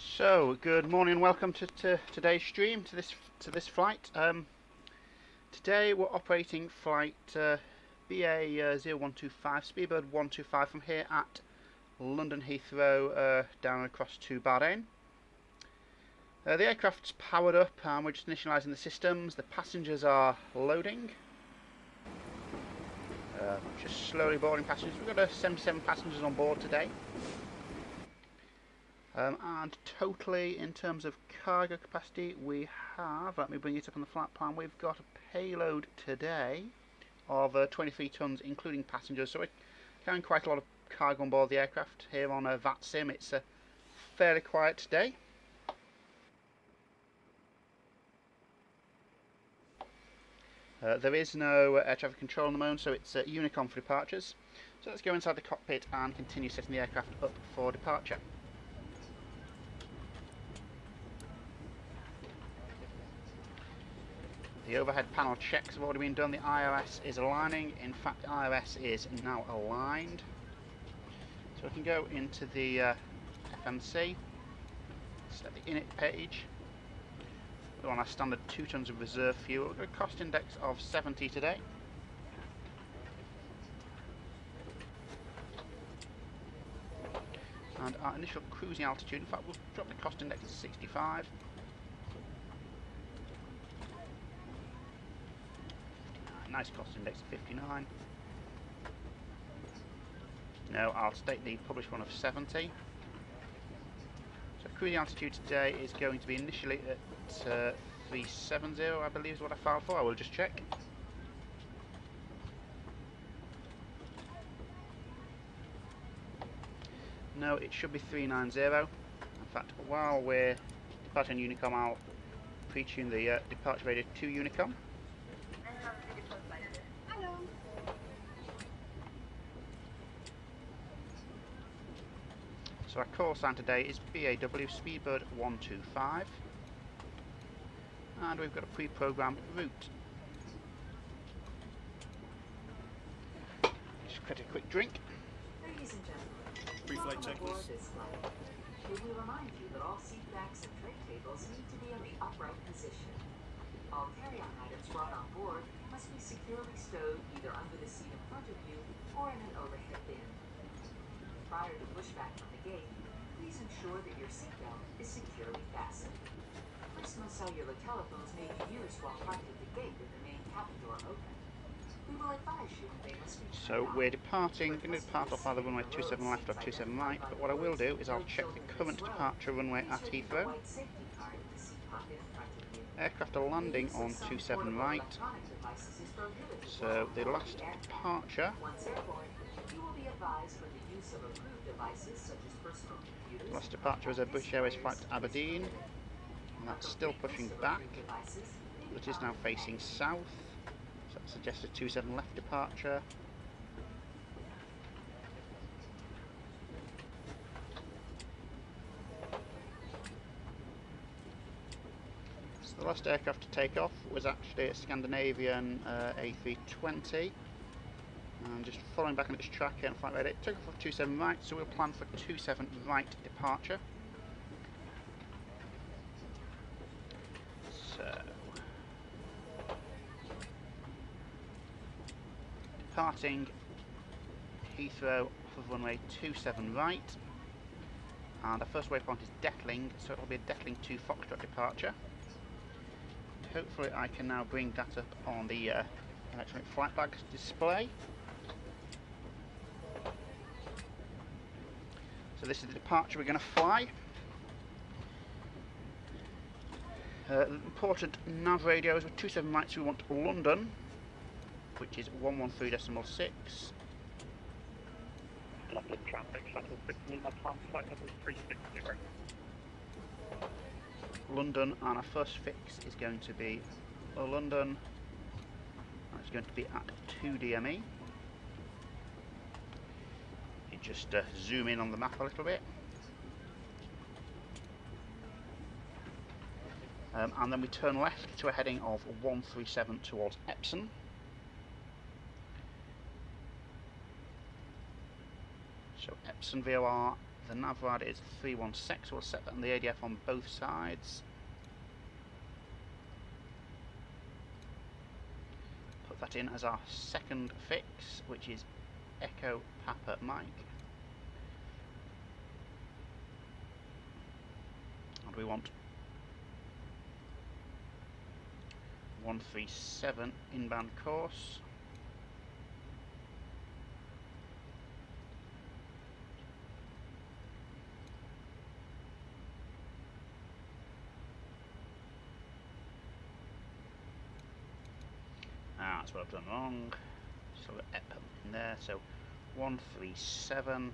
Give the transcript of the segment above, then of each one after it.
So, good morning and welcome to today's stream, to this flight. Today we're operating flight BA125, Speedbird 125 from here at London Heathrow down across to Bahrain. The aircraft's powered up and we're just initialising the systems. The passengers are loading. Just slowly boarding passengers. We've got 77 passengers on board today. And totally, in terms of cargo capacity, we have, let me bring it up on the flight plan, we've got a payload today of 23 tonnes, including passengers, so we're carrying quite a lot of cargo on board the aircraft here on VATSIM. It's a fairly quiet day. There is no air traffic control in the moment, so it's Unicom for departures. So let's go inside the cockpit and continue setting the aircraft up for departure. The overhead panel checks have already been done. The IRS is aligning. In fact, the IRS is now aligned. So we can go into the FMC, set the init page. We're on our standard 2 tonnes of reserve fuel. We've got a cost index of 70 today. And our initial cruising altitude, in fact, we'll drop the cost index to 65. Nice cost index of 59. No, I'll state the published one of 70. So cruising altitude today is going to be initially at 370, I believe is what I filed for. I will just check. No, it should be 390. In fact, while we're departing Unicom, I'll pre-tune the departure radio to Unicom. So our call sign today is BAW Speedbird 125, and we've got a pre-programmed route. Just get a quick drink. Ladies and gentlemen, pre-flight checklist. We will remind you that all seat backs and tray tables need to be in the upright position. All carry-on items brought on board must be securely stowed either under the seat in front of you or in an overhead bin. Prior to pushback from the gate, please ensure that your seatbelt is securely fastened. Personal cellular telephones may be used while parked at the gate with the main cabin door open. We will advise you when they must be So we're departing, going to depart off either runway 27 left or 27 right, but what I will do is I'll check the current departure runway at Heathrow. Aircraft are landing on 27 right, so the last departure was a British Airways flight to Aberdeen, and that's still pushing back, but is now facing south, so that suggests a 27 left departure. So the last aircraft to take off was actually a Scandinavian A320. And just following back on its track and flight radar, it took off of 27 right, so we'll plan for 27 right departure. So, departing Heathrow off of runway 27 right, and our first waypoint is Detling, so it'll be a Detling 2 Foxtrot departure. Hopefully I can now bring that up on the electronic flight bag display. So this is the departure we're going to fly. Important nav radios with 27 right, so we want London, which is 113.6. London traffic, shuttle 6 Lima Palm, flight level 360. London, and our first fix is going to be London. It's going to be at 2 DME. Just zoom in on the map a little bit, and then we turn left to a heading of 137 towards Epsom. So Epsom VOR the nav rad is 316, so we'll set that on the ADF on both sides. Put that in as our second fix, which is Echo Papa Mike. And we want 137 inbound course. That's what I've done wrong. Just a little EPM in there. So 137,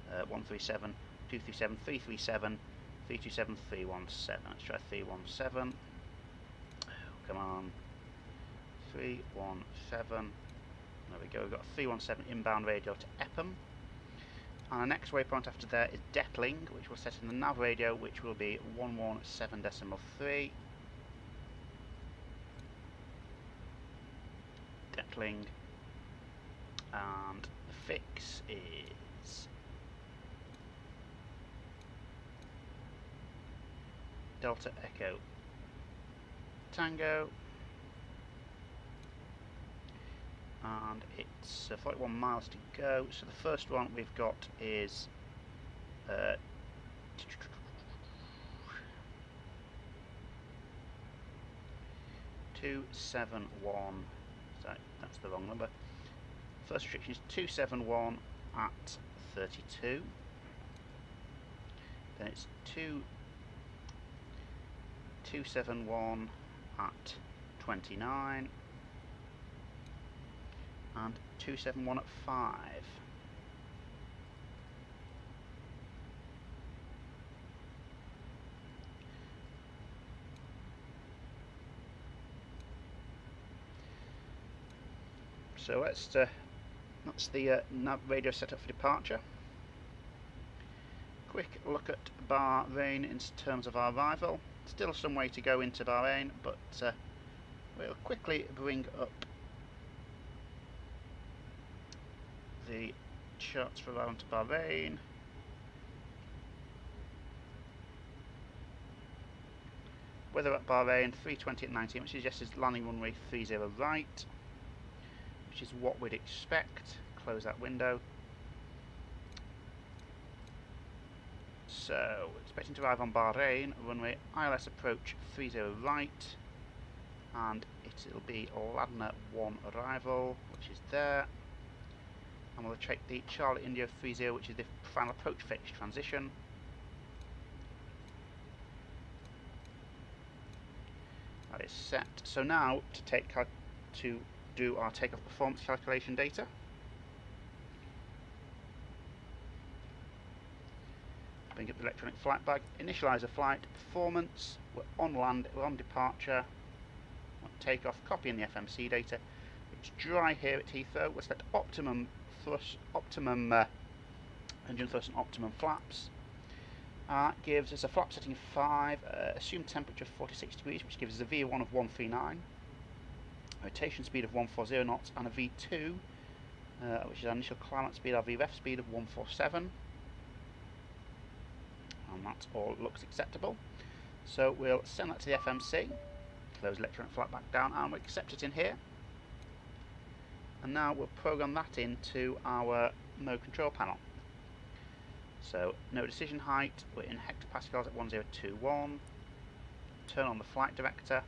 137, 237, 337, 327, 317. Let's try 317. Oh, come on. 317. There we go. We've got a 317 inbound radio to EPM. And our next waypoint after there is Detling, which we'll set in the nav radio, which will be 117.3. Detling, and the fix is Delta Echo Tango, and it's 41 miles to go. So the first one we've got is 271. That's the wrong number. First restriction is 271 at 32. Then it's 271 at 29. And 271 at 5. So that's the nav radio setup for departure. Quick look at Bahrain in terms of our arrival. Still some way to go into Bahrain, but we'll quickly bring up the charts for arrival to Bahrain. Weather at Bahrain 3:20 at 19, which suggests landing runway 30 right, which is what we'd expect. Close that window. So, expecting to arrive on Bahrain, runway ILS approach 30 right, and it'll be Ladner 1 arrival, which is there. And we'll check the Charlie India 30, which is the final approach fix transition. That is set. So now to do our takeoff performance calculation data. Bring up the electronic flight bag, initialize a flight, performance, we're on land, we're on departure, takeoff, copying the FMC data. It's dry here at Heathrow, we'll select optimum thrust, optimum engine thrust and optimum flaps. Gives us a flap setting of 5, assumed temperature of 46 degrees, which gives us a V1 of 139. Rotation speed of 140 knots and a V2, which is our initial climate speed, our VREF speed of 147, and that all looks acceptable. So we'll send that to the FMC, close electronic flight back down, and we'll accept it in here. And now we'll program that into our mode control panel. So no decision height, we're in hectopascals at 1021, turn on the flight director.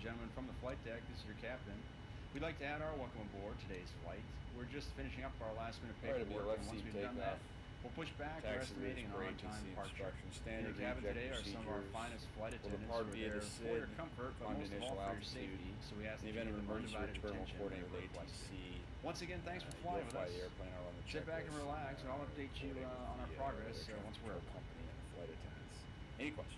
and gentlemen from the flight deck, this is your captain. We'd like to add our welcome aboard today's flight. We're just finishing up our last minute paperwork, and once we've done that, we'll push back. We're estimating an on-time departure. In your cabin today are some of our finest flight attendants who are there for your comfort, but most of all for your safety, so we ask that you give them undivided attention whenever requested. Once again, thanks for flying with us. Sit back and relax, and I'll update you on our progress once we're company and flight attendants. Any questions?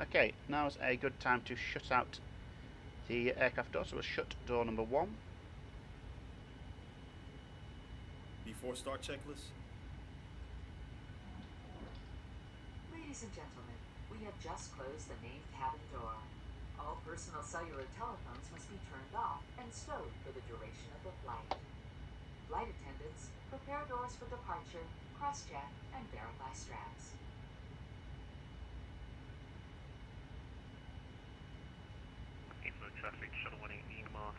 Okay, now's a good time to shut out the aircraft door, so we'll shut door number 1. Before start checklist. Ladies and gentlemen, we have just closed the main cabin door. All personal cellular telephones must be turned off and stowed for the duration of the flight. Flight attendants, prepare doors for departure, cross-check, and verify straps. Heathrow traffic, shuttle 18 Lima,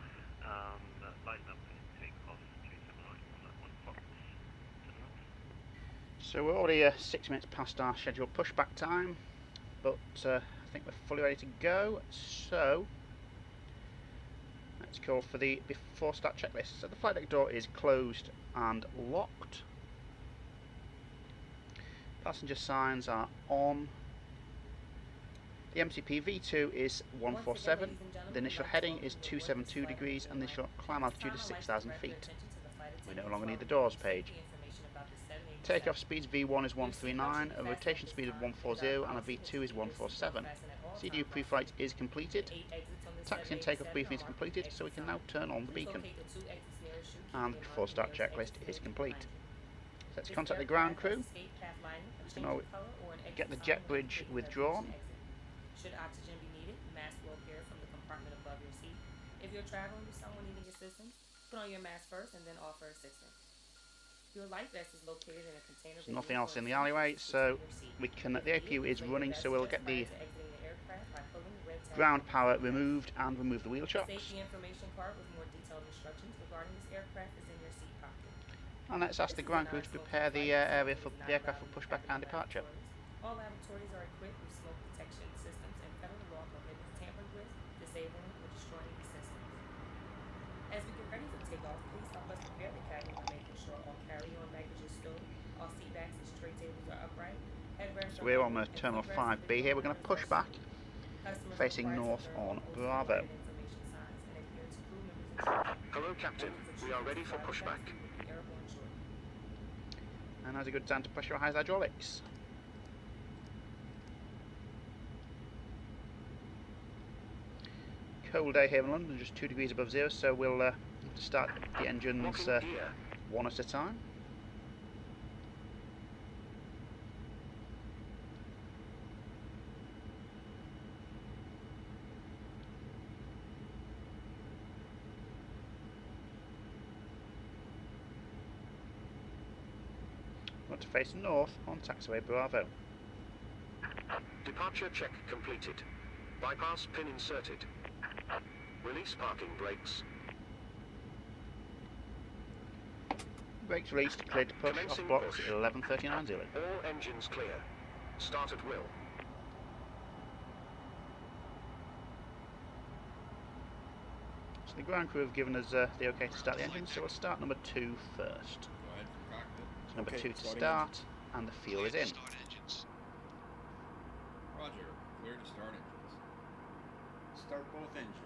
lighten up and take off 279 on 1 o'clock. So we're already 6 minutes past our scheduled pushback time, but I think we're fully ready to go. So let's call for the before start checklist. So the flight deck door is closed and locked. Passenger signs are on. The MCP V2 is 147. The initial heading is 272 degrees and the initial climb altitude is 6,000 feet. We no longer need the doors page. Takeoff speeds V1 is 139, a rotation speed of 140 and a V2 is 147. CDU pre-flight is completed. Taxi and takeoff briefing is completed, so we can now turn on the beacon. And the before start checklist is complete. Let's contact the ground crew. Now get the jet bridge withdrawn. Should oxygen be needed, mask will appear from the compartment above your seat. If you're traveling with someone needing assistance, put on your mask first and then offer assistance. Your life vest is located in a container. There's nothing else in the alleyway, so we can. The APU is running, so we'll get the ground power removed and remove the wheel chocks. Safety information card with more detailed instructions regarding this aircraft is in your seat pocket. And let's ask the ground crew to prepare the area for the aircraft for pushback and departure. All lavatories are equipped with smoke detection systems and federal law prohibits tampering with, disabling, or destroying these systems. As we get ready for takeoff, please help us prepare the cabin by making sure all carry-on baggage is stowed, all seat backs and tray tables are upright, headrests So we're on the Terminal 5B here. We're going to push back, facing north on Bravo. Hello, Captain. We are ready for pushback. And now's a good time to pressurize hydraulics. Cold day here in London, just 2 degrees above zero, so we'll have to start the engines one at a time. Want to face north on taxiway Bravo. Departure check completed. Bypass pin inserted. Release parking brakes. Brakes released, cleared to push, Commencing off blocks push. 11:39. All engines clear. Start at will. So the ground crew have given us the okay to start the engine, so we'll start number 2 first. Go ahead for cockpit. So number Okay, 2 to starting start, and the fuel is in. Roger. Clear to start engines. Start both engines.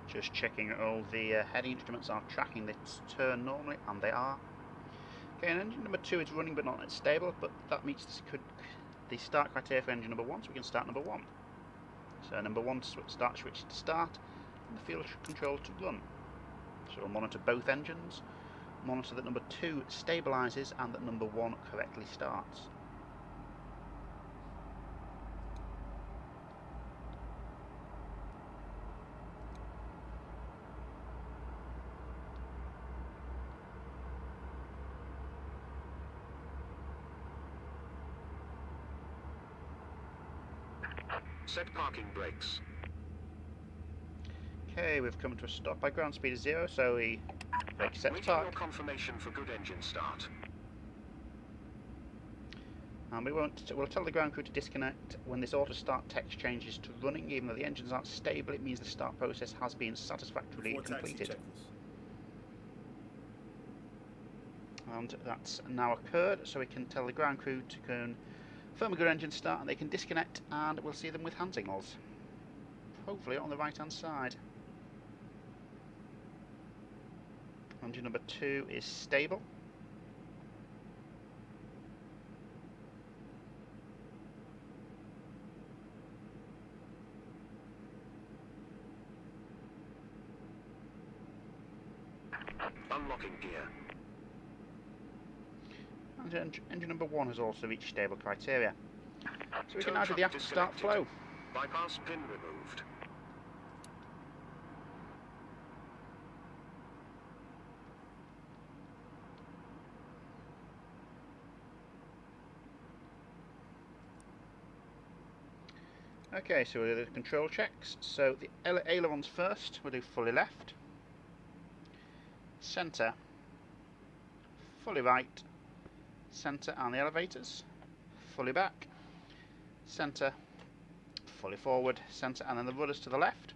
Just checking all the heading instruments are tracking this turn normally, and they are. Okay, and engine number 2 is running but not stable, but that meets the start criteria for engine number 1, so we can start number 1. So number 1 start switch to start, the field control to run. So we'll monitor both engines, monitor that number 2 stabilises and that number 1 correctly starts. Set parking brakes. Okay, we've come to a stop. By ground speed is 0, so we brake set to Waiting your park. confirmation for good engine start. And we'll tell the ground crew to disconnect when this auto start text changes to running. Even though the engines aren't stable, it means the start process has been satisfactorily completed. And that's now occurred, so we can tell the ground crew to confirm a good engine start, and they can disconnect, and we'll see them with hand signals. Hopefully on the right hand side. Engine number 2 is stable. Unlocking gear. And engine number 1 has also reached stable criteria. So we can Tow now do the truck after start flow. Bypass pin removed. Okay, so we'll do the control checks. So the ailerons first, we'll do fully left, centre, fully right, centre and the elevators, fully back, centre, fully forward, centre and then the rudders to the left,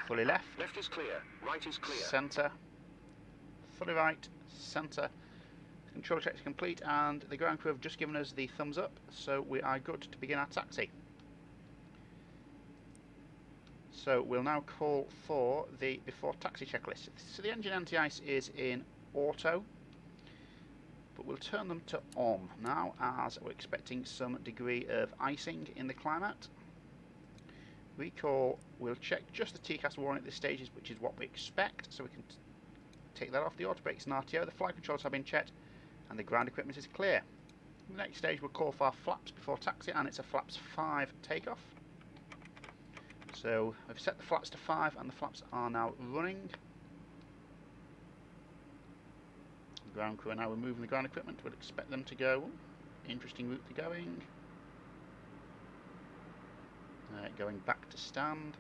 fully left, Left is clear, right is clear. centre, fully right, centre. Control checks complete, and the ground crew have just given us the thumbs up, so we are good to begin our taxi. So we'll now call for the before taxi checklist. So the engine anti-ice is in auto, but we'll turn them to on now, as we're expecting some degree of icing in the climate. Recall, we'll check just the TCAS warning at this stage, which is what we expect, so we can take that off. The auto brakes and RTO, the flight controls have been checked, and the ground equipment is clear. The next stage we'll call for our flaps before taxi, and it's a flaps 5 takeoff. So we've set the flaps to 5 and the flaps are now running. The ground crew are now removing the ground equipment. We'll expect them to go. Interesting route they're going. Going back to stand.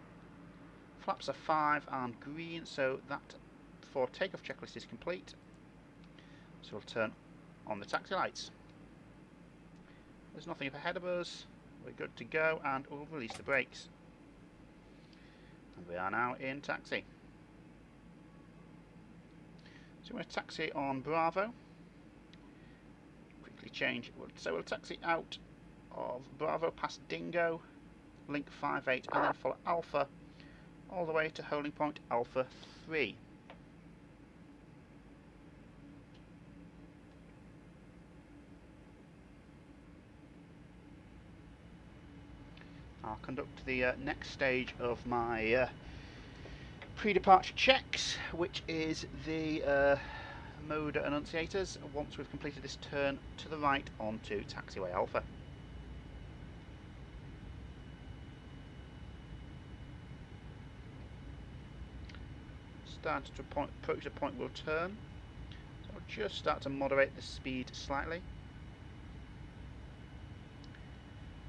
Flaps are 5 and green, so that before takeoff checklist is complete. So we'll turn on the taxi lights. There's nothing up ahead of us. We're good to go, and we'll release the brakes. And we are now in taxi. So we're going to taxi on Bravo. Quickly change. So we'll taxi out of Bravo past Dingo, link 58, and then follow Alpha all the way to holding point Alpha 3. I'll conduct the next stage of my pre-departure checks, which is the mode annunciators, once we've completed this turn to the right onto taxiway Alpha. Start to approach the point we'll turn, so we'll just start to moderate the speed slightly.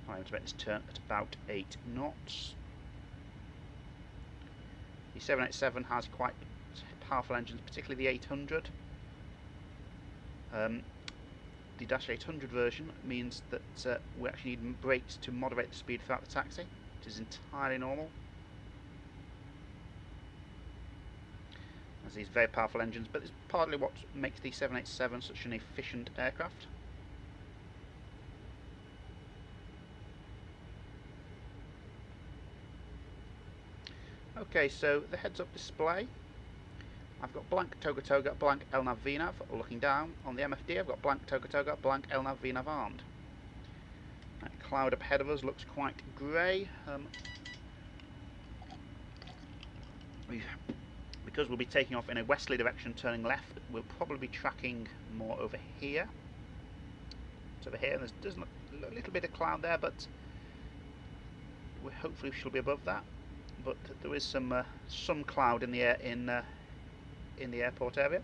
I'm going to make this turn at about 8 knots. The 787 has quite powerful engines, particularly the 800. The Dash 800 version means that we actually need brakes to moderate the speed throughout the taxi, which is entirely normal. As these very powerful engines, but it's partly what makes the 787 such an efficient aircraft. Okay, so the heads-up display, I've got blank Toga Toga, blank LNAV VNAV. Looking down on the MFD, I've got blank Toga Toga, blank LNAV VNAV armed. That cloud up ahead of us looks quite grey. because we'll be taking off in a westerly direction, turning left, we'll probably be tracking more over here. It's over here. There's a little bit of cloud there, but we hopefully shall be above that. But there is some cloud in the air in the airport area.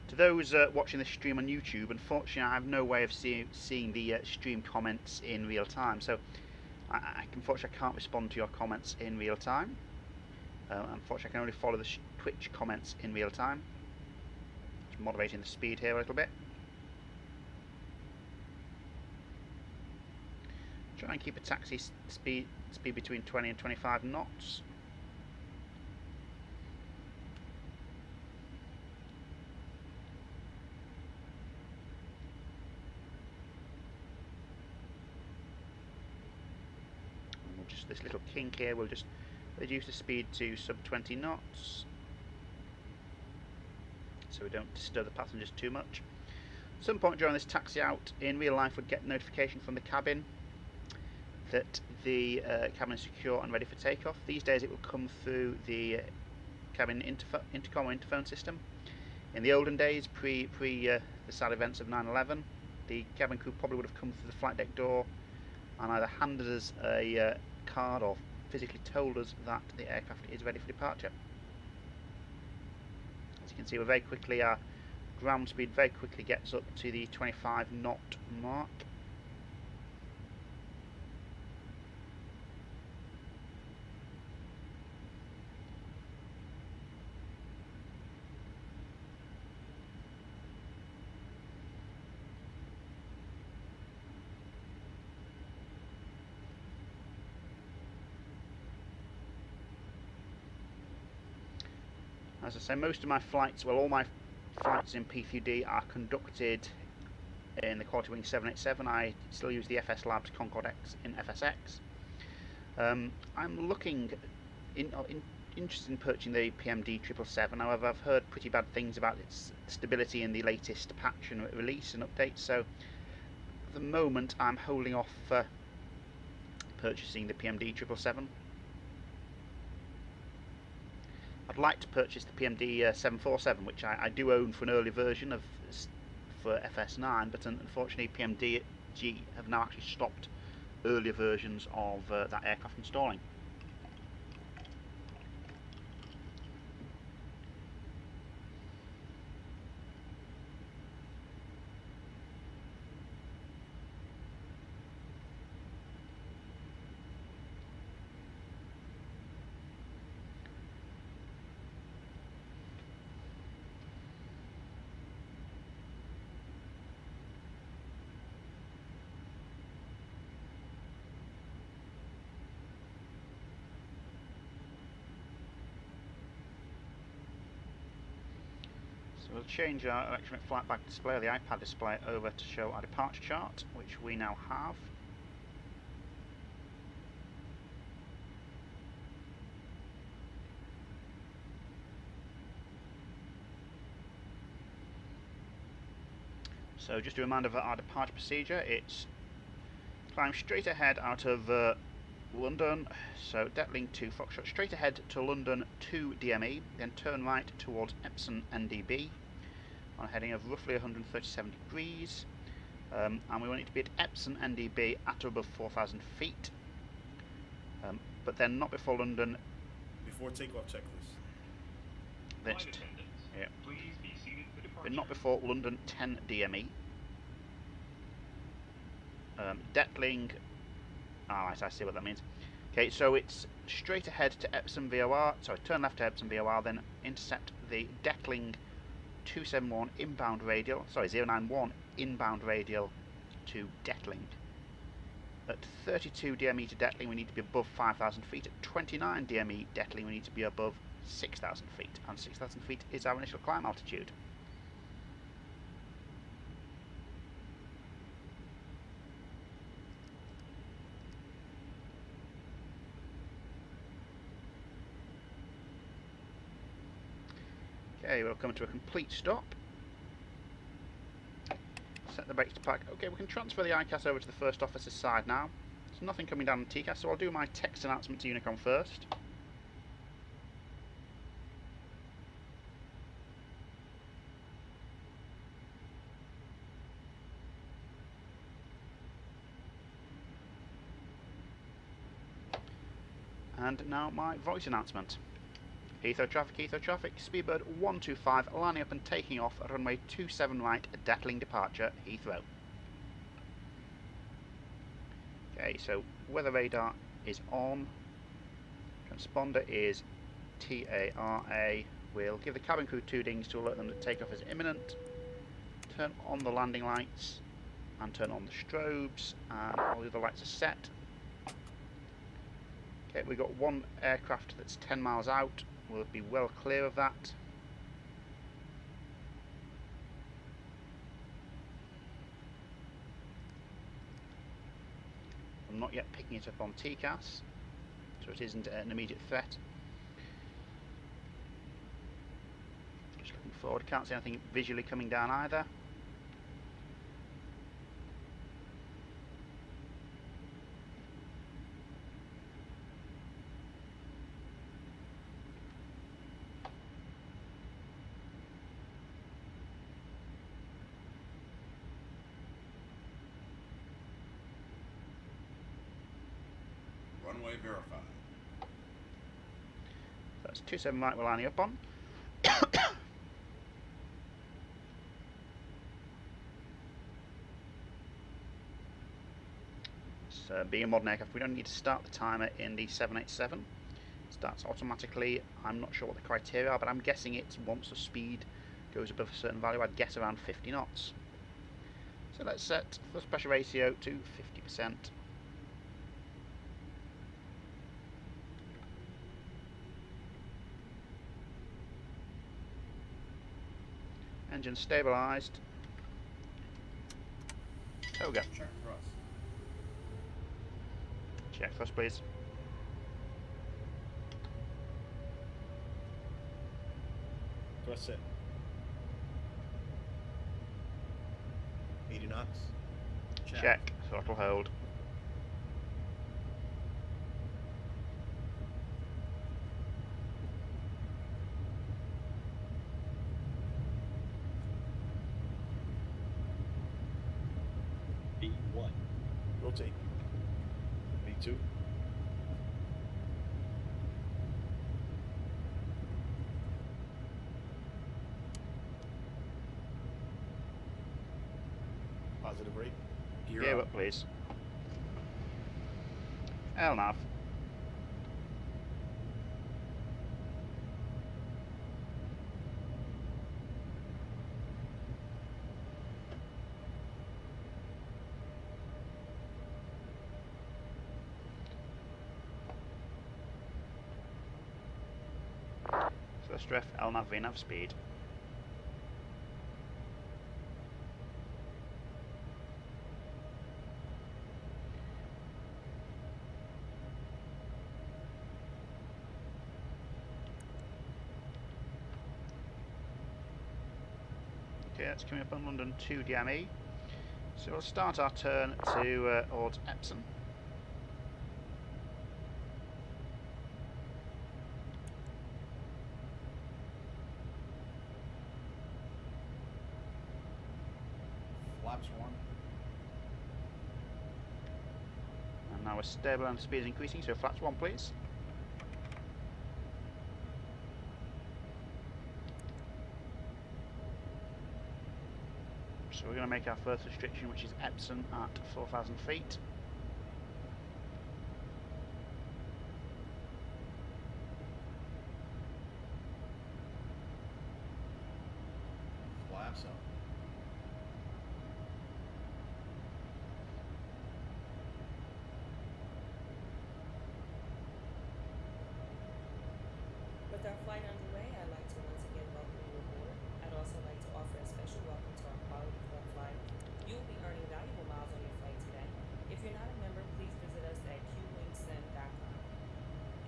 To those watching this stream on YouTube, unfortunately I have no way of seeing the stream comments in real time, so unfortunately I can't respond to your comments in real time. Unfortunately I can only follow the Twitch comments in real time. Just moderating the speed here a little bit. Try and keep a taxi speed between 20 and 25 knots. This little kink here will just reduce the speed to sub 20 knots so we don't disturb the passengers too much. At some point during this taxi out in real life would get notification from the cabin that the cabin is secure and ready for takeoff. These days it will come through the cabin intercom or interphone system. In the olden days, pre the sad events of 9/11, the cabin crew probably would have come through the flight deck door and either handed us a card or physically told us that the aircraft is ready for departure. As you can see, we're very quickly, our ground speed very quickly gets up to the 25 knot mark. As I say, most of my flights, well, all my flights in P3D are conducted in the Quality Wing 787. I still use the FS Labs Concorde X in FSX. I'm interested in purchasing the PMD 777. However, I've heard pretty bad things about its stability in the latest patch and release and updates. So, at the moment, I'm holding off purchasing the PMD 777. I'd like to purchase the PMD 747, which I do own for an early version for FS9, but unfortunately PMDG have now actually stopped earlier versions of that aircraft installing. We'll change our electronic flight bag display, or the iPad display, over to show our departure chart, which we now have. So just a reminder of our departure procedure. It's climb straight ahead out of London, so Detling to Foxtrot, straight ahead to London to DME, then turn right towards Epsom NDB on a heading of roughly 137 degrees, and we want it to be at Epsom NDB at or above 4,000 feet, but then not before London. Before takeoff checklist. Yeah. But not before London 10 DME. Detling. Alright, I see what that means. Okay, so it's straight ahead to Epsom VOR, sorry, turn left to Epsom VOR, then intercept the Detling 271 inbound radial, sorry, 091 inbound radial to Detling. At 32 DME to Detling, we need to be above 5,000 feet. At 29 DME Detling, we need to be above 6,000 feet, and 6,000 feet is our initial climb altitude. Okay, we'll come to a complete stop. Set the brakes to park. Okay, we can transfer the ICAS over to the first officer's side now. There's nothing coming down on TCAS, so I'll do my text announcement to Unicom first. And now my voice announcement. Heathrow traffic, Speedbird 125 lining up and taking off at runway 27 right, Dattling departure, Heathrow. Okay, so weather radar is on, transponder is TARA, we'll give the cabin crew 2 dings to alert them that takeoff is imminent, turn on the landing lights and turn on the strobes, and all the other lights are set. Okay, we've got one aircraft that's 10 miles out. We'll be well clear of that. I'm not yet picking it up on TCAS, so it isn't an immediate threat. Just looking forward, can't see anything visually coming down either. Runway verified. That's 27 right we're lining up on. So being a modern aircraft, we don't need to start the timer in the 787. It starts automatically. I'm not sure what the criteria are, but I'm guessing it's once the speed goes above a certain value. I'd guess around 50 knots. So let's set thrust pressure ratio to 50%. Engine stabilised. Toga. Check thrust. Check thrust, please. Thrust set. 80 knots. Check. Throttle hold. B1. Rotate. B2. Positive rate. Gear up, please. LNAV. Thrust ref, LNAV, VNAV speed. Okay, that's coming up on London 2 DME. So we'll start our turn towards Epsom. Flaps 1. And now we're stable and speed is increasing, so flaps 1 please. So we're going to make our first restriction, which is Epsom at 4,000 feet. Flaps up. With our flight underway, I'd like to once again welcome you aboard. I'd also like to offer a special welcome to our Quality Club flight. You will be earning valuable miles on your flight today. If you're not a member, please visit us at qwingsim.com.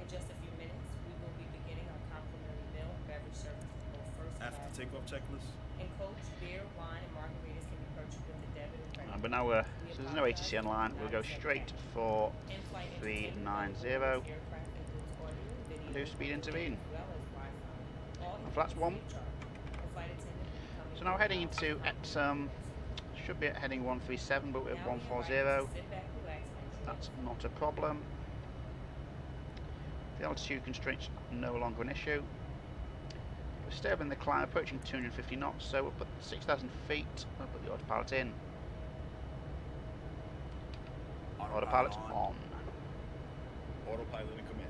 In just a few minutes, we will be beginning our complimentary meal and beverage service for both first class takeoff checklist? In coach, beer, wine, and margaritas can be purchased with the debit or credit. But now so there's no ATC online. We'll go straight for 390. Do speed intervene. So that's one. So now we're heading into should be at heading 137, but we're at 140. That's not a problem. The altitude constraints no longer an issue. We're stable in the climb, approaching 250 knots, so we'll put 6,000 feet. We'll put the autopilot in. Autopilot on. Autopilot in command.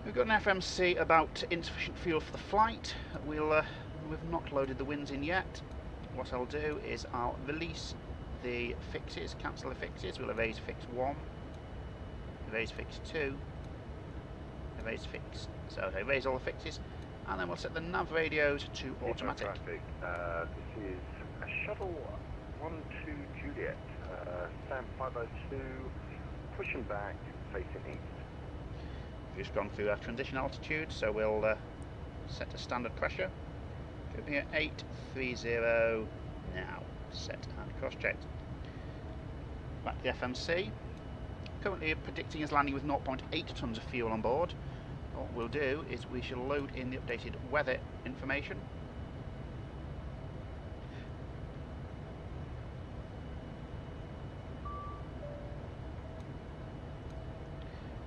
We've got an FMC about insufficient fuel for the flight. We've not loaded the winds in yet. What I'll do is I'll release the fixes, cancel the fixes. We'll erase fix 1, erase fix 2, erase fix, so erase all the fixes, and then we'll set the nav radios to automatic. Traffic, this is a shuttle 12 Juliet, stand 502, pushing back, facing east. We've just gone through our transition altitude, so we'll set a standard pressure. Should be at 830 now. Set and cross-checked. Back to the FMC. Currently predicting us landing with 0.8 tonnes of fuel on board. What we'll do is we shall load in the updated weather information.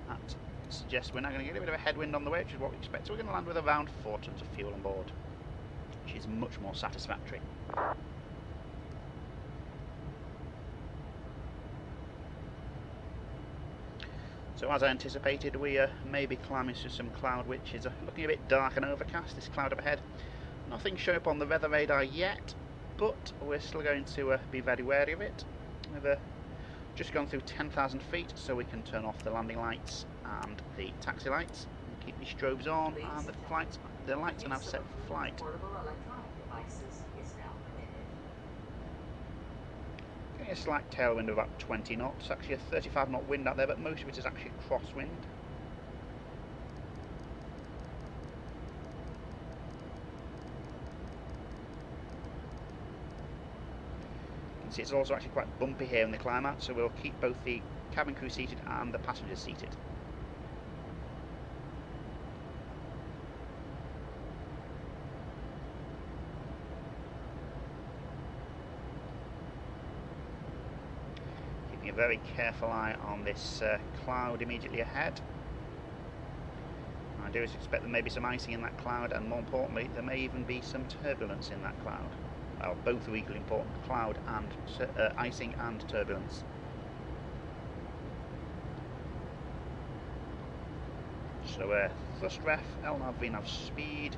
That suggests we're now going to get a bit of a headwind on the way, which is what we expect. So we're going to land with around 4 tonnes of fuel on board, which is much more satisfactory. So as I anticipated, we may be climbing through some cloud which is looking a bit dark and overcast, this cloud up ahead. Nothing showing up on the weather radar yet, but we're still going to be very wary of it. We've just gone through 10,000 feet, so we can turn off the landing lights and the taxi lights, and keep the strobes on, and the lights are now set for flight. Getting a slight tailwind of about 20 knots, actually a 35 knot wind out there, but most of it is actually crosswind. You can see it's also actually quite bumpy here in the climb out, so we'll keep both the cabin crew seated and the passengers seated. A very careful eye on this cloud immediately ahead. I do expect there may be some icing in that cloud, and more importantly there may even be some turbulence in that cloud. Well, both are equally important, cloud and icing and turbulence. So thrust ref, LNAV, VNAV speed,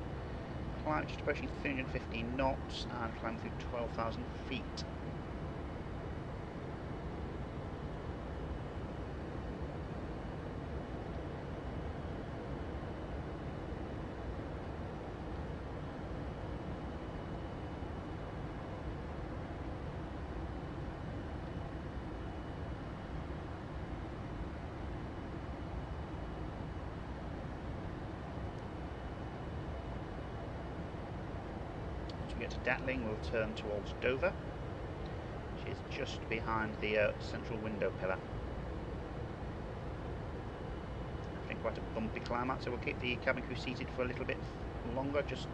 climb just approaching 350 knots and climb through 12,000 feet. Get to Datling, we'll turn towards Dover, which is just behind the central window pillar. I think quite a bumpy climb out, so we'll keep the cabin crew seated for a little bit longer, just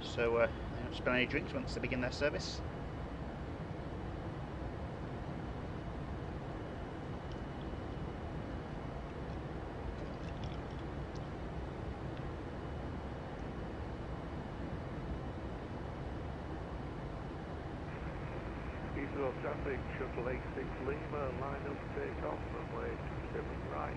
so they don't spill any drinks once they begin their service. Heathrow traffic, shuttle 86 Lima, line up takeoff, runway 27 right.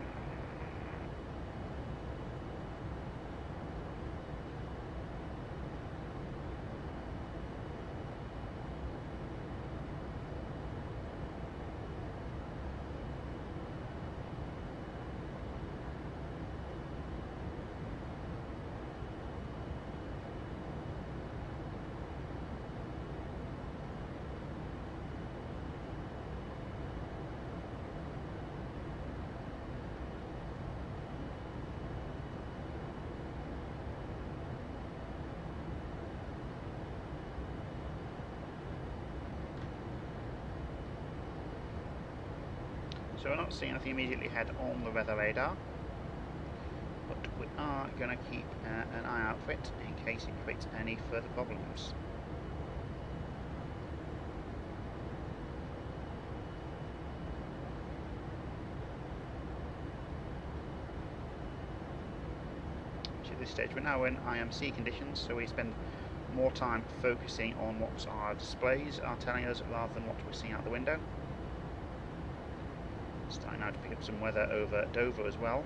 So we're not seeing anything immediately ahead on the weather radar, but we are going to keep an eye out for it in case it creates any further problems. At this stage we're now in IMC conditions, so we spend more time focusing on what our displays are telling us rather than what we're seeing out the window. Starting now to pick up some weather over Dover as well.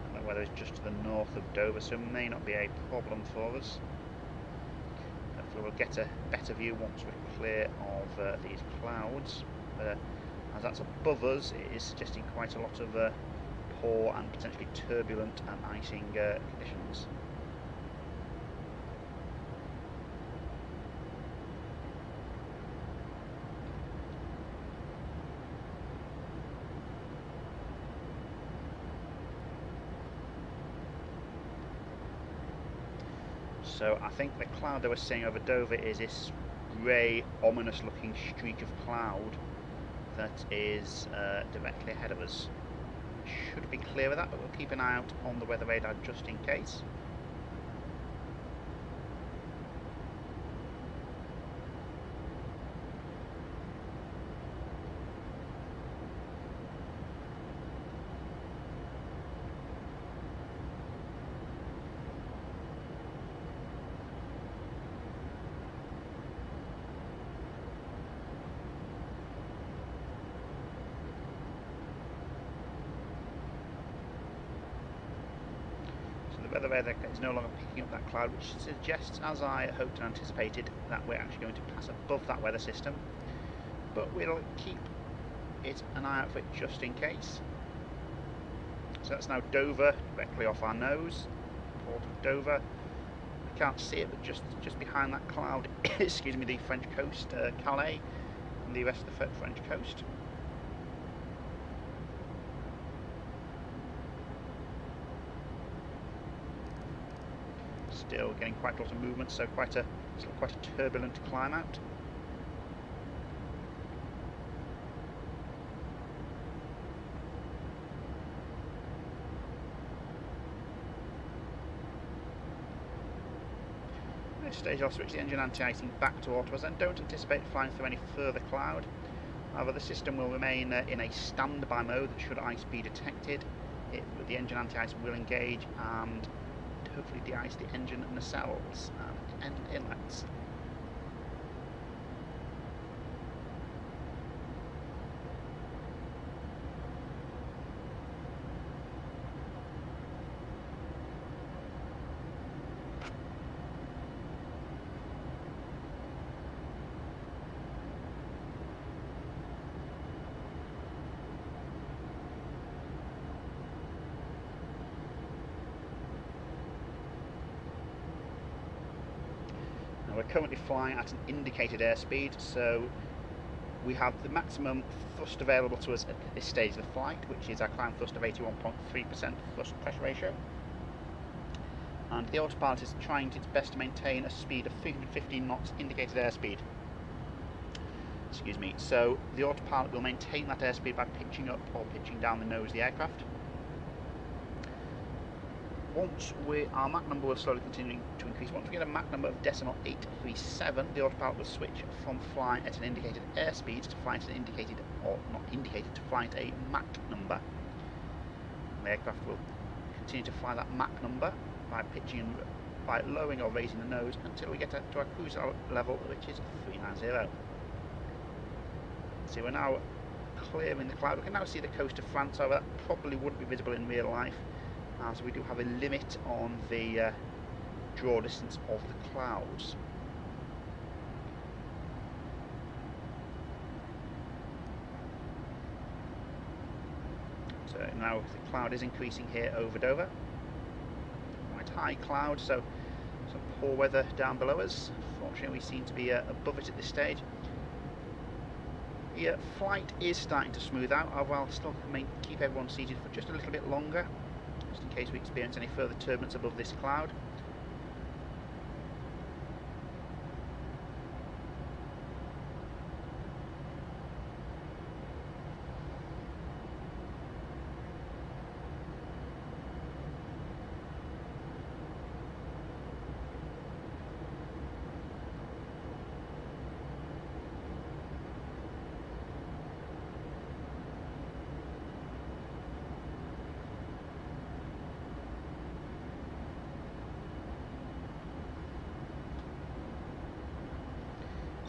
And the weather is just to the north of Dover, so it may not be a problem for us. Hopefully we'll get a better view once we're clear of these clouds. As that's above us, it is suggesting quite a lot of poor and potentially turbulent and icing conditions. So I think the cloud that we're seeing over Dover is this grey, ominous looking streak of cloud that is directly ahead of us. Should be clear of that, but we'll keep an eye out on the weather radar just in case. The weather radar is no longer picking up that cloud, which suggests, as I hoped and anticipated, that we're actually going to pass above that weather system. But we'll keep an eye out for it just in case. So that's now Dover, directly off our nose. Port of Dover. I can't see it, but just behind that cloud, excuse me, the French coast, Calais, and the rest of the French coast. Still getting quite a lot of movement, so quite a turbulent climb out. At this stage I'll switch the engine anti-icing back to auto, as I don't anticipate flying through any further cloud. However, the system will remain in a standby mode that should ice be detected. The engine anti-ice will engage and hopefully de-ice the engine nacelles and inlets. Now we're currently flying at an indicated airspeed, so we have the maximum thrust available to us at this stage of the flight, which is our climb thrust of 81.3% thrust pressure ratio. And the autopilot is trying its best to maintain a speed of 315 knots indicated airspeed. Excuse me. So the autopilot will maintain that airspeed by pitching up or pitching down the nose of the aircraft. Once our Mach number will slowly continue to increase. Once we get a Mach number of decimal 837, the autopilot will switch from flying at an indicated airspeed to flying at an indicated, or not indicated, to flying at a Mach number. And the aircraft will continue to fly that Mach number by lowering or raising the nose until we get to our cruise level, which is 390. So we're now clearing the cloud. We can now see the coast of France, however that probably wouldn't be visible in real life, as we do have a limit on the draw distance of the clouds. So now the cloud is increasing here over Dover. Quite high cloud, so some poor weather down below us. Fortunately we seem to be above it at this stage. The flight is starting to smooth out. I'll still keep everyone seated for just a little bit longer, just in case we experience any further turbulence above this cloud.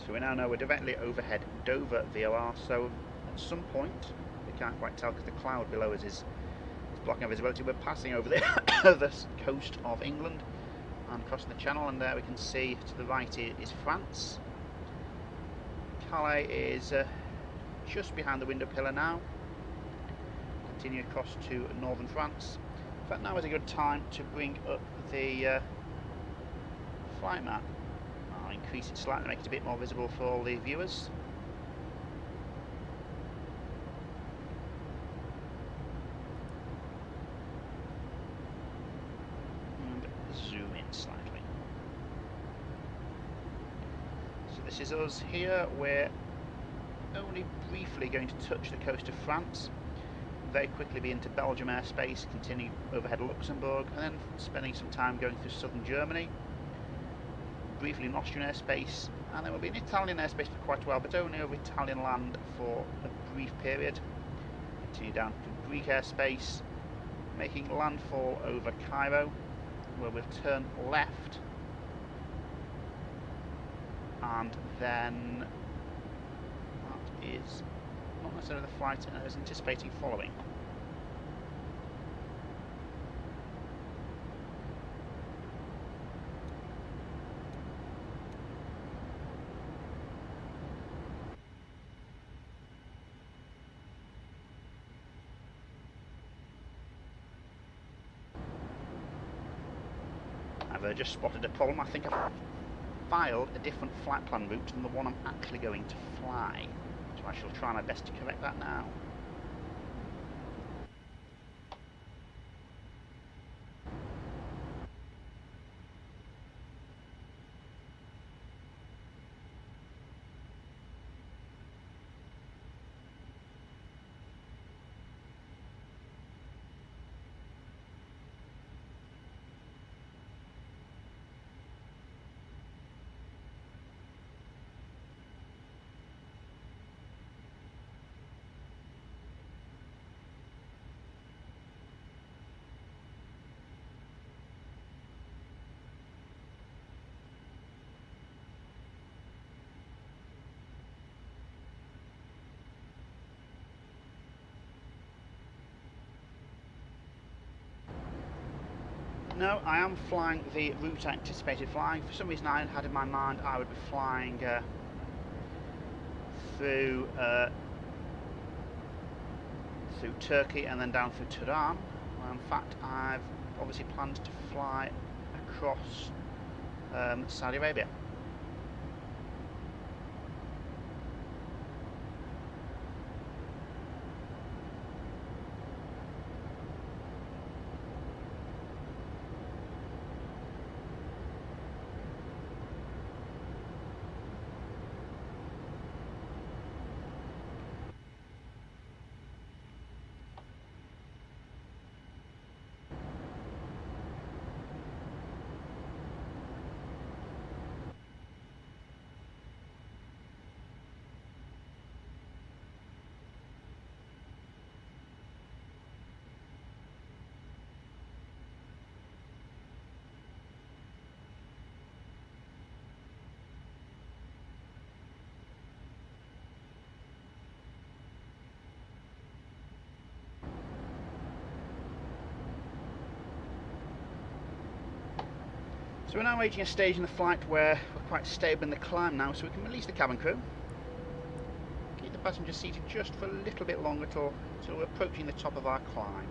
So we now know we're directly overhead Dover VOR, so at some point, we can't quite tell because the cloud below us is blocking our visibility. We're passing over the, the coast of England and crossing the channel, and there we can see to the right is France. Calais is just behind the window pillar now. Continue across to northern France. In fact, now is a good time to bring up the flight map. I'll increase it slightly, make it a bit more visible for all the viewers. And zoom in slightly. So this is us here. We're only briefly going to touch the coast of France, very quickly be into Belgium airspace, continue overhead Luxembourg, and then spending some time going through southern Germany, briefly in Austrian airspace, and then we'll be in Italian airspace for quite a while, but only over Italian land for a brief period. Continue down to Greek airspace, making landfall over Cairo, where we'll turn left, and then that is not necessarily the flight I was anticipating following. I've just spotted a problem. I think I've filed a different flight plan route than the one I'm actually going to fly. So I shall try my best to correct that now. No, I am flying the route I anticipated flying. For some reason I had in my mind I would be flying through Turkey and then down through Tehran. Well, in fact, I've obviously planned to fly across Saudi Arabia. So we're now reaching a stage in the flight where we're quite stable in the climb now, so we can release the cabin crew. Keep the passengers seated just for a little bit longer till we're approaching the top of our climb.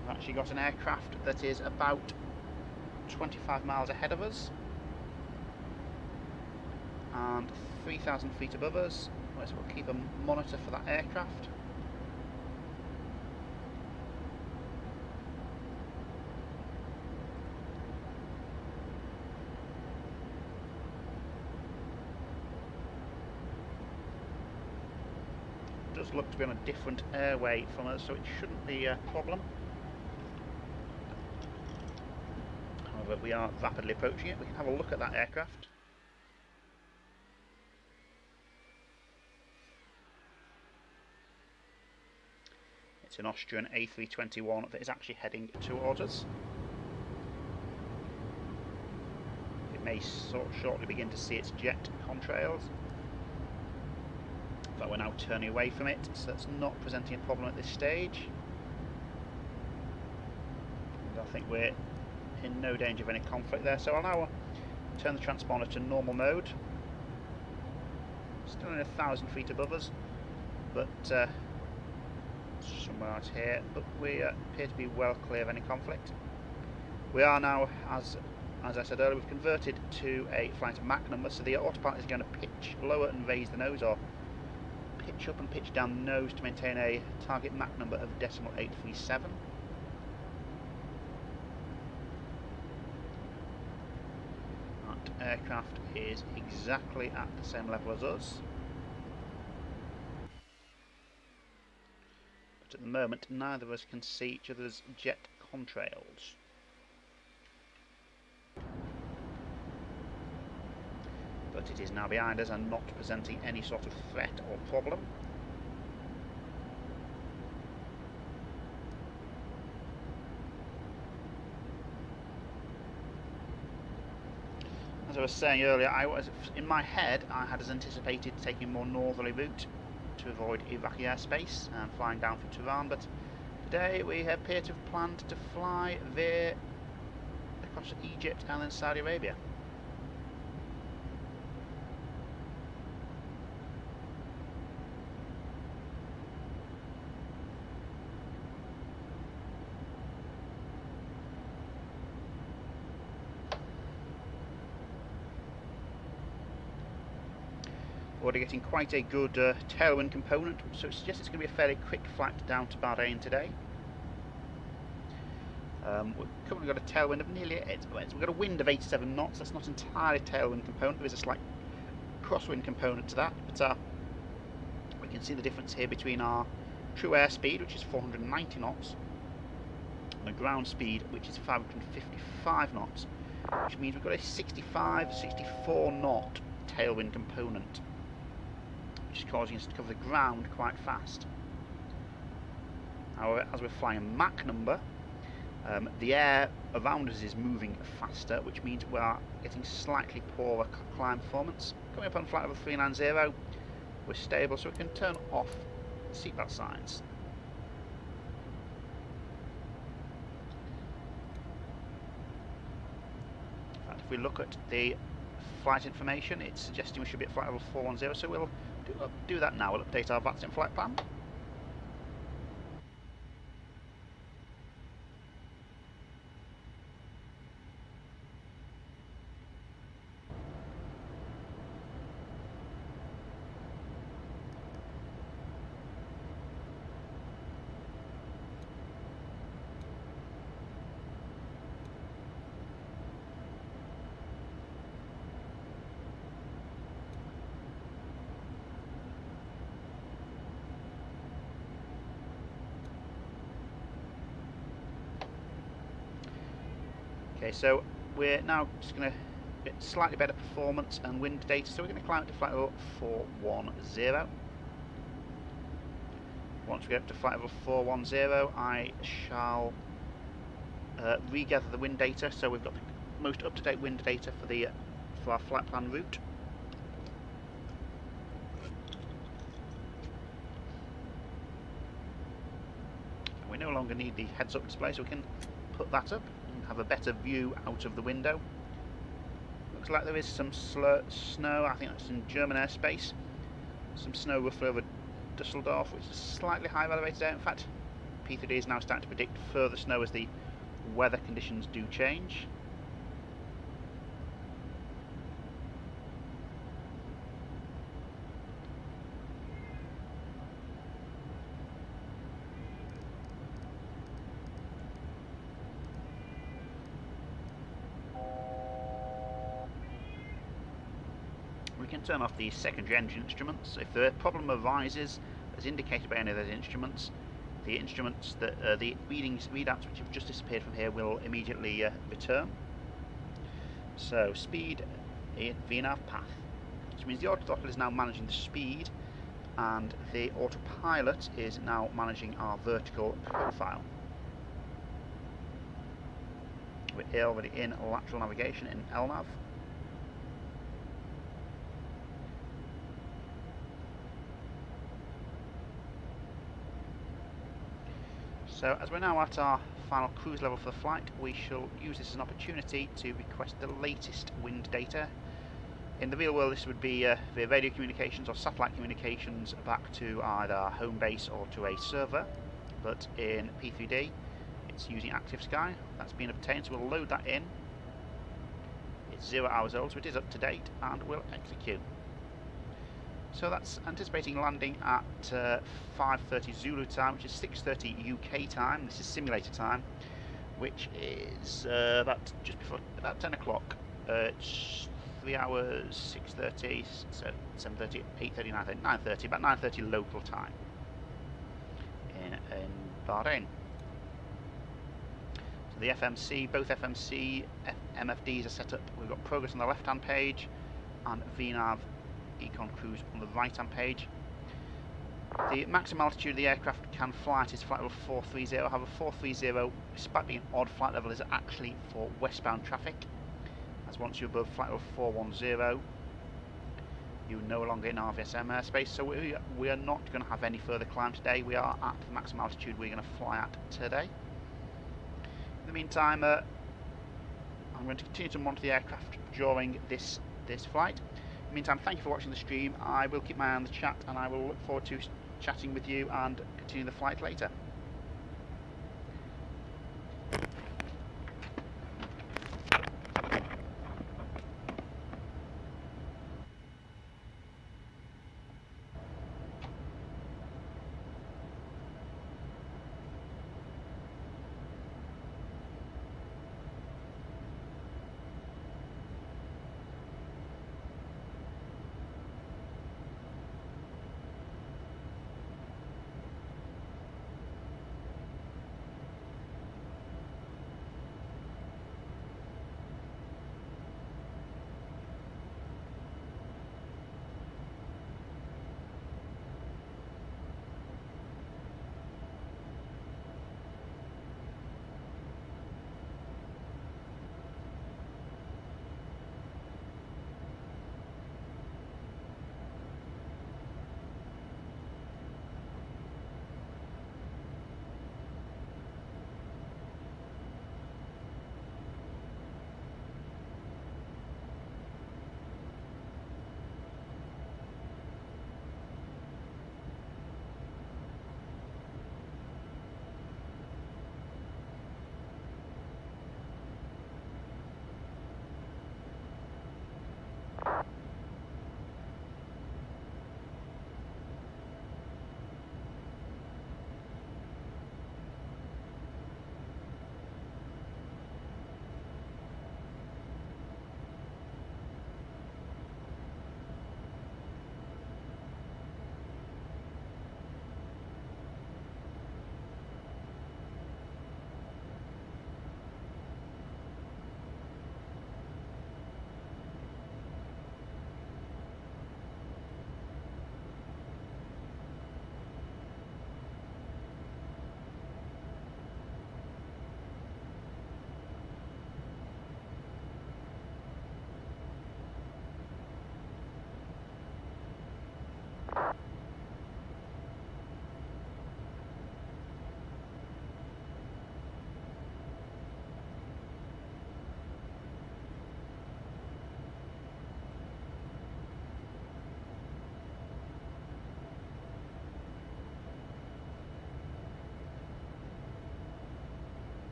We've actually got an aircraft that is about 25 miles ahead of us. and 3,000 feet above us. So we'll keep a monitor for that aircraft. It does look to be on a different airway from us, so it shouldn't be a problem. However, we are rapidly approaching it. We can have a look at that aircraft. It's an Austrian A321 that is actually heading towards us. It may shortly begin to see its jet contrails. But we're now turning away from it, so that's not presenting a problem at this stage. And I think we're in no danger of any conflict there, so I'll now turn the transponder to normal mode. Still in 1,000 feet above us, but somewhere out here, but we appear to be well clear of any conflict. We are now, as I said earlier, we've converted to a flight of Mach number, so the autopilot is going to pitch lower and raise the nose, or pitch up and pitch down the nose to maintain a target Mach number of .837. That aircraft is exactly at the same level as us. At the moment, neither of us can see each other's jet contrails. But it is now behind us and not presenting any sort of threat or problem. As I was saying earlier, in my head I had anticipated taking a more northerly route to avoid Iraqi airspace and flying down from Tehran, but today we appear to have planned to fly via across Egypt and then Saudi Arabia. Already getting quite a good tailwind component, so it suggests it's going to be a fairly quick flight down to Bahrain today. We've currently got a tailwind of nearly, we've got a wind of 87 knots. That's not entirely a tailwind component, there is a slight crosswind component to that, but we can see the difference here between our true airspeed, which is 490 knots, and the ground speed, which is 555 knots, which means we've got a 64 knot tailwind component, which is causing us to cover the ground quite fast. However, as we're flying a Mach number, the air around us is moving faster, which means we are getting slightly poorer climb performance. Coming up on flight level 390, we're stable, so we can turn off seatbelt signs. In fact, if we look at the flight information, it's suggesting we should be at flight level 410, so we'll do that now. We'll update our VATSIM flight plan. Okay, so we're now just going to get slightly better performance and wind data, so we're going to climb up to flight level 410. Once we get up to flight level 410, I shall regather the wind data, so we've got the most up-to-date wind data for our flight plan route. And we no longer need the heads-up display, so we can put that up and have a better view out of the window. Looks like there is some snow, I think that's in German airspace. Some snow roughly over Dusseldorf, which is slightly higher elevated air. In fact, P3D is now starting to predict further snow as the weather conditions do change. can turn off the secondary engine instruments. If the problem arises, as indicated by any of those instruments, the instruments that the readouts which have just disappeared from here will immediately return. So speed in VNAV path, which means the autothrottle is now managing the speed, and the autopilot is now managing our vertical profile. We're already in lateral navigation in LNAV. So as we're now at our final cruise level for the flight, we shall use this as an opportunity to request the latest wind data. In the real world, this would be via radio communications or satellite communications back to either our home base or to a server, but in P3D it's using Active Sky. That's been obtained, so we'll load that in. It's 0 hours old, so it is up to date, and we'll execute. So that's anticipating landing at 5:30 Zulu time, which is 6:30 UK time. This is simulator time, which is about 10 o'clock. It's 3 hours, 6:30, so 7:30, 8:30, 9:30, 9:30, about 9:30 local time in Bahrain. So the FMC, both FMC, MFDs are set up. We've got progress on the left-hand page and VNAV Econ Cruise on the right-hand page. The maximum altitude of the aircraft can fly at is flight level 430. However, 430, despite being an odd flight level, is actually for westbound traffic. As once you're above flight level 410, you're no longer in RVSM airspace. So we are not going to have any further climb today. We are at the maximum altitude we're going to fly at today. In the meantime, I'm going to continue to monitor the aircraft during this flight. In the meantime, thank you for watching the stream. I will keep my eye on the chat, and I will look forward to chatting with you and continuing the flight later.